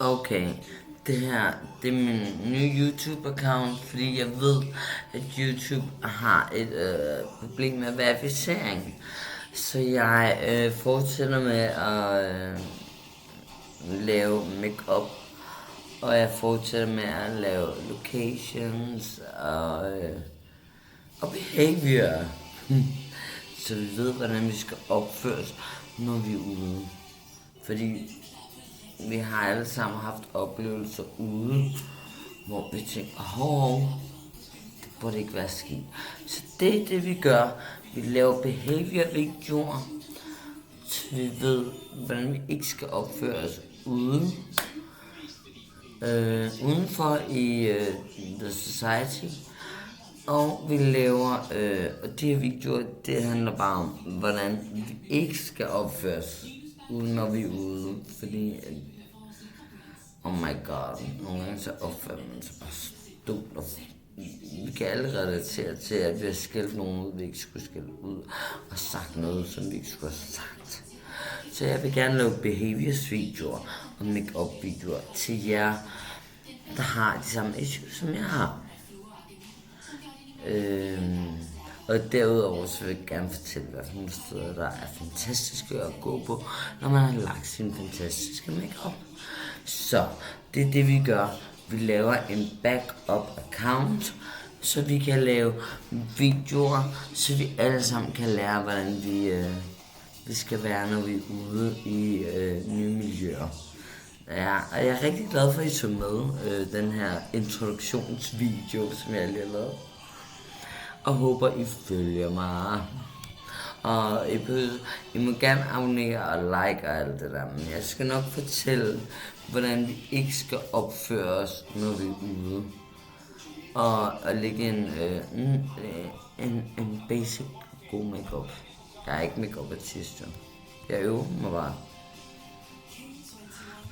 Okay, det her, det er min nye YouTube-account, fordi jeg ved, at YouTube har et problem med verificering. Så jeg fortsætter med at lave makeup, og jeg fortsætter med at lave locations og behavior. Så vi ved, hvordan vi skal opføres, når vi er ude. Fordi vi har alle sammen haft oplevelser ude, hvor vi tænker, det burde ikke være sket. Så det er det, vi gør. Vi laver behavior-videoer, så vi ved, hvordan vi ikke skal opføre os ude. Udenfor i the society. Og vi laver, og de her videoer, det handler bare om, hvordan vi ikke skal opføre os ude, når vi er ude. Fordi, oh my god, nogle gange så opfører man sig bare stumt. Og vi kan alle relatere til, at vi har skældt nogen ud, vi ikke skulle skælde ud. Og sagt noget, som vi ikke skulle have sagt. Så jeg vil gerne lave behaviors-videoer og make-up-videoer til jer, der har de samme issues, som jeg har. Og derudover så vil jeg gerne fortælle, hvad for nogle steder, der er fantastiske at gå på, når man har lagt sin fantastiske makeup. Så det er det, vi gør. Vi laver en backup account, så vi kan lave videoer, så vi alle sammen kan lære, hvordan vi skal være, når vi er ude i nye miljøer. Ja, og jeg er rigtig glad for, at I så med den her introduktionsvideo, som jeg lige har lavet. Og håber, I følger mig. Og I må gerne abonnere og like og alt det der. Men jeg skal nok fortælle, hvordan vi ikke skal opføre os, når vi er ude. Og lægge en basic god makeup. Jeg er ikke makeup artist, jo. Jeg øver mig bare.